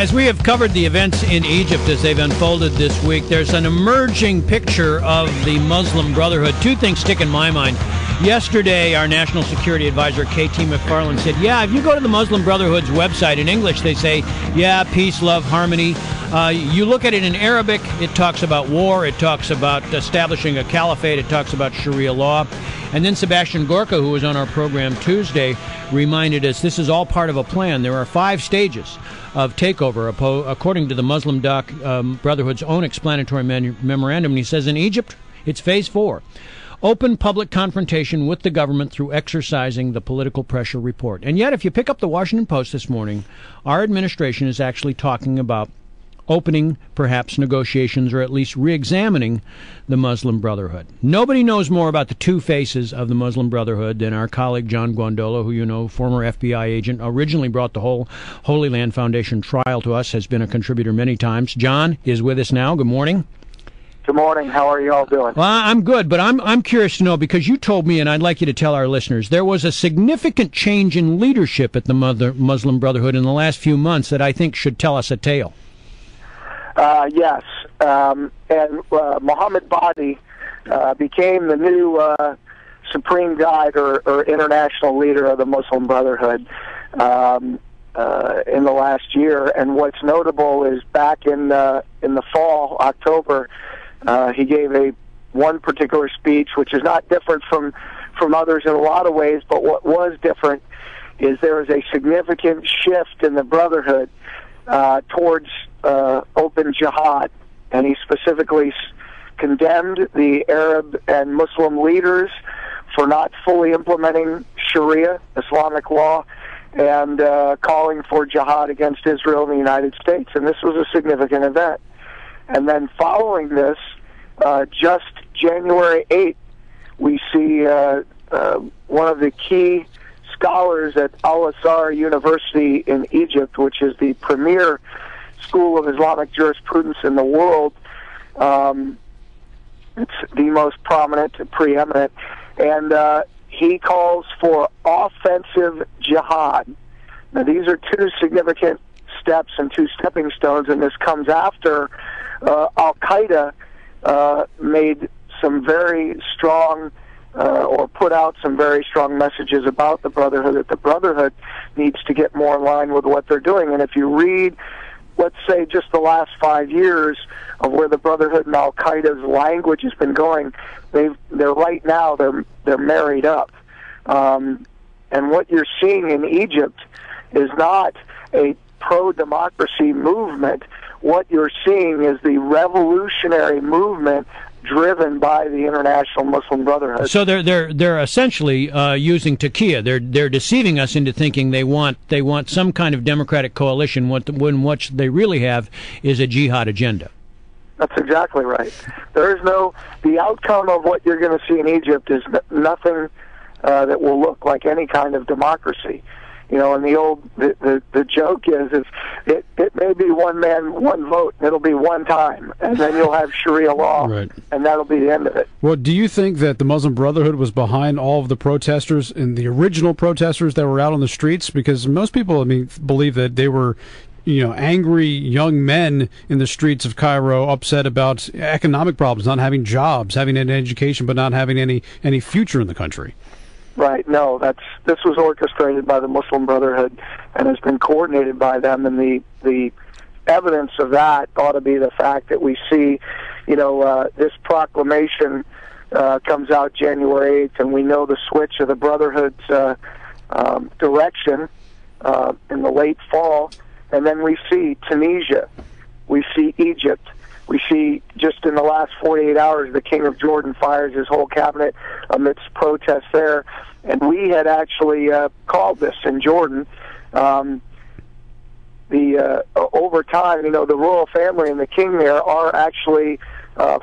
As we have covered the events in Egypt as they've unfolded this week, there's an emerging picture of the Muslim Brotherhood. Two things stick in my mind. Yesterday, our National Security Advisor, K.T. McFarland, said, if you go to the Muslim Brotherhood's website in English, they say, peace, love, harmony. You look at it in Arabic, it talks about war, it talks about establishing a caliphate, it talks about Sharia law. And then Sebastian Gorka, who was on our program Tuesday, reminded us this is all part of a plan. There are 5 stages of takeover, according to the Muslim Brotherhood's own explanatory memorandum. And he says in Egypt, it's phase 4. Open public confrontation with the government through exercising the political pressure report. And yet, if you pick up the Washington Post this morning, our administration is actually talking about opening, perhaps, negotiations or at least re-examining the Muslim Brotherhood. Nobody knows more about the two faces of the Muslim Brotherhood than our colleague John Guandolo, who you know, former FBI agent, originally brought the whole Holy Land Foundation trial to us, has been a contributor many times. John is with us now. Good morning. Good morning. How are you all doing? Well, I'm good, but I'm curious to know, because you told me, and I'd like you to tell our listeners, there was a significant change in leadership at the Muslim Brotherhood in the last few months that I think should tell us a tale. Yes. And Mohammed Badi became the new supreme guide or international leader of the Muslim Brotherhood in the last year. And what's notable is back in the fall, October, he gave one particular speech, which is not different from others in a lot of ways, but what was different is there was a significant shift in the Brotherhood towards open jihad, and he specifically condemned the Arab and Muslim leaders for not fully implementing Sharia, Islamic law, and calling for jihad against Israel and the United States. And this was a significant event. And then following this, just January 8th, we see one of the key scholars at Al-Azhar University in Egypt, which is the premier school of Islamic jurisprudence in the world. It's the most prominent, preeminent, and he calls for offensive jihad. Now, these are two significant steps and two stepping stones, and this comes after Al-Qaeda made some very strong or put out some very strong messages about the Brotherhood, that the Brotherhood needs to get more in line with what they're doing. And if you read, let's say, just the last 5 years of where the Brotherhood and Al-Qaeda's language has been going, they're right now, they're married up. And what you're seeing in Egypt is not a pro-democracy movement. What you're seeing is the revolutionary movement driven by the International Muslim Brotherhood. So they're essentially using taqiyya. They're deceiving us into thinking they want some kind of democratic coalition when what they really have is a jihad agenda. That's exactly right. The outcome of what you're going to see in Egypt is nothing that will look like any kind of democracy. You know, and the joke is it may be one man, one vote, and it'll be one time, and then you'll have Sharia law, right, and that'll be the end of it. Well, do you think that the Muslim Brotherhood was behind all of the protesters and the original protesters that were out on the streets? Because most people, believe that they were, angry young men in the streets of Cairo, upset about economic problems, not having jobs, having an education, but not having any future in the country. Right. No, this was orchestrated by the Muslim Brotherhood and has been coordinated by them. And the evidence of that ought to be the fact that we see, this proclamation comes out January 8th, and we know the switch of the Brotherhood's direction in the late fall. And then we see Tunisia, we see Egypt. We see just in the last 48 hours, the King of Jordan fires his whole cabinet amidst protests there. And we had actually called this in Jordan. Over time, the royal family and the king there are actually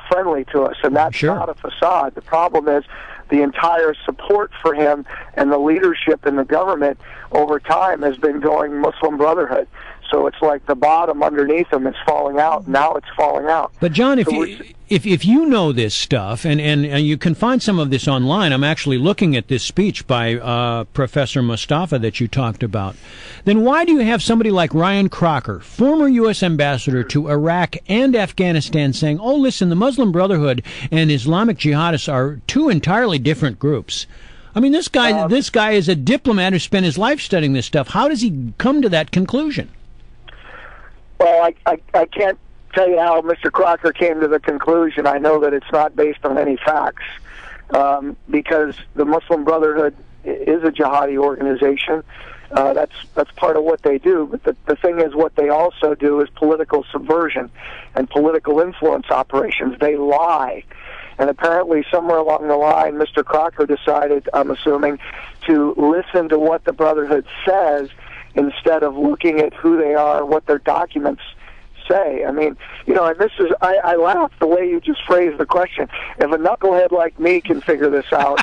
friendly to us, and that's sure. Not a facade. The problem is the entire support for him and the leadership in the government over time has been going Muslim Brotherhood. So it's like the bottom underneath them is falling out. Now it's falling out. But John, if you know this stuff, and you can find some of this online, I'm actually looking at this speech by Professor Mustafa that you talked about, then why do you have somebody like Ryan Crocker, former U.S. ambassador to Iraq and Afghanistan, saying, oh, listen, the Muslim Brotherhood and Islamic jihadists are two entirely different groups? I mean, this guy is a diplomat who spent his life studying this stuff. How does he come to that conclusion? Well, I can't tell you how Mr. Crocker came to the conclusion. I know that it's not based on any facts, because the Muslim Brotherhood is a jihadi organization. That's part of what they do. But the thing is, what they also do is political subversion and political influence operations. They lie. And apparently somewhere along the line, Mr. Crocker decided, I'm assuming, to listen to what the Brotherhood says instead of looking at who they are, what their documents say. I mean, you know, and this is, I laugh the way you just phrased the question. If a knucklehead like me can figure this out,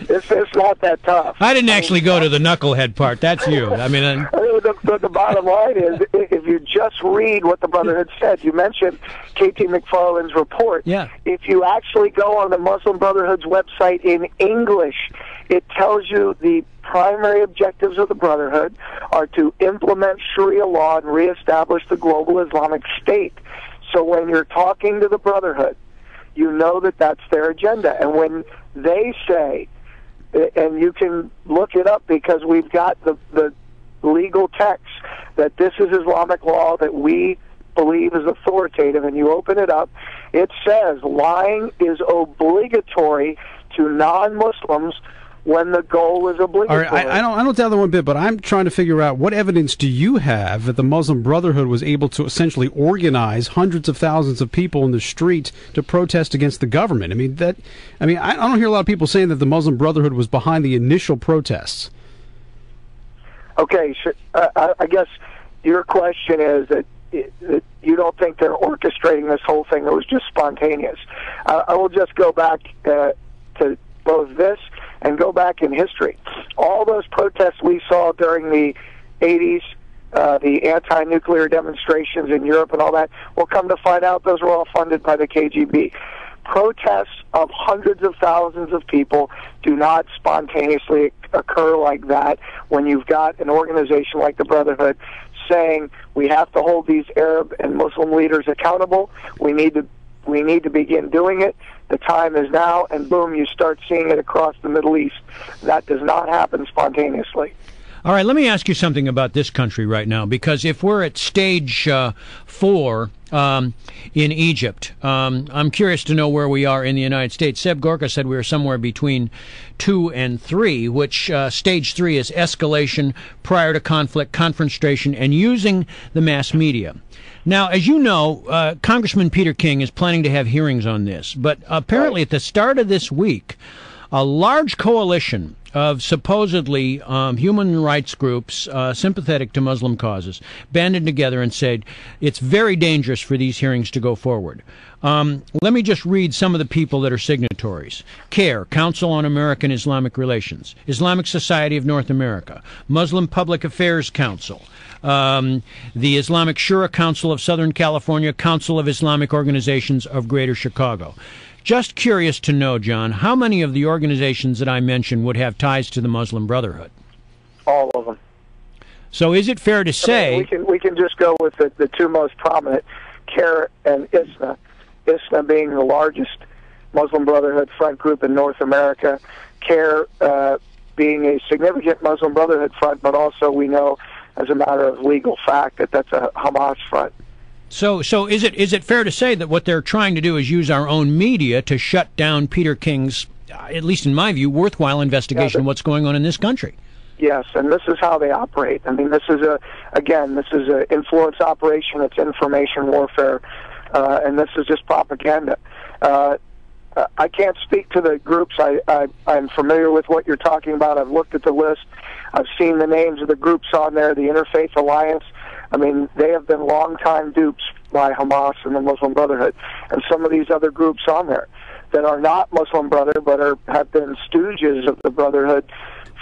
it's not that tough. I didn't actually go to the knucklehead part. That's you. I mean, the bottom line is, if you just read what the Brotherhood said, you mentioned K.T. McFarland's report. Yeah. If you actually go on the Muslim Brotherhood's website in English, it tells you the primary objectives of the Brotherhood are to implement Sharia law and reestablish the global Islamic State. So when you're talking to the Brotherhood, you know that that's their agenda. And when they say, and you can look it up because we've got the legal text, that this is Islamic law that we believe is authoritative, and you open it up, it says lying is obligatory to non-Muslims when the goal is obligatory. All right, I don't doubt that one bit, but I'm trying to figure out what evidence do you have that the Muslim Brotherhood was able to essentially organize hundreds of thousands of people in the street to protest against the government? I don't hear a lot of people saying that the Muslim Brotherhood was behind the initial protests. Okay, so, I guess your question is that you don't think they're orchestrating this whole thing. It was just spontaneous. I will just go back to both this and go back in history. All those protests we saw during the 80s, the anti-nuclear demonstrations in Europe and all that, we'll come to find out those were all funded by the KGB. Protests of hundreds of thousands of people do not spontaneously occur like that when you've got an organization like the Brotherhood saying we have to hold these Arab and Muslim leaders accountable. We need to begin doing it. The time is now, and boom, you start seeing it across the Middle East. That does not happen spontaneously. All right, let me ask you something about this country right now, because if we're at stage 4 in Egypt, I'm curious to know where we are in the United States. Seb Gorka said we were somewhere between 2 and 3, which stage 3 is escalation prior to conflict, confrontation, and using the mass media. Now, as you know, Congressman Peter King is planning to have hearings on this, but apparently at the start of this week, a large coalition of supposedly human rights groups sympathetic to Muslim causes banded together and said it's very dangerous for these hearings to go forward. Let me just read some of the people that are signatories. CARE, Council on American Islamic Relations, Islamic Society of North America, Muslim Public Affairs Council, the Islamic Shura Council of Southern California, Council of Islamic Organizations of Greater Chicago. Just curious to know, John, how many of the organizations that I mentioned would have ties to the Muslim Brotherhood? All of them. So is it fair to say... we can just go with the two most prominent, CARE and ISNA. ISNA being the largest Muslim Brotherhood front group in North America, CARE being a significant Muslim Brotherhood front, but also we know as a matter of legal fact that that's a Hamas front. So is it fair to say that what they're trying to do is use our own media to shut down Peter King's, at least in my view, worthwhile investigation of what's going on in this country? Yes, and this is how they operate. I mean, this is an influence operation. It's information warfare, and this is just propaganda. I can't speak to the groups. I'm familiar with what you're talking about. I've looked at the list. I've seen the names of the groups on there, the Interfaith Alliance. I mean, they have been long-time dupes by Hamas and the Muslim Brotherhood, and some of these other groups on there that are not Muslim Brotherhood but have been stooges of the Brotherhood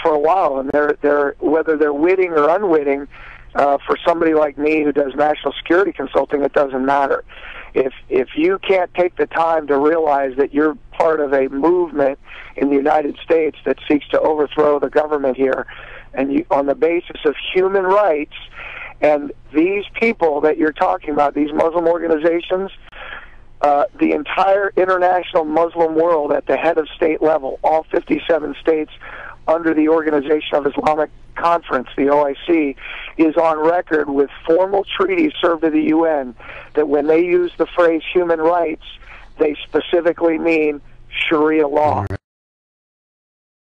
for a while, and they're whether they're witting or unwitting, For somebody like me who does national security consulting, it doesn't matter. If you can't take the time to realize that you're part of a movement in the United States that seeks to overthrow the government here, and you, on the basis of human rights, and these people that you're talking about, these Muslim organizations, the entire international Muslim world at the head of state level, all 57 states under the Organization of Islamic Conference, the OIC, is on record with formal treaties served to the UN that when they use the phrase human rights, they specifically mean Sharia law.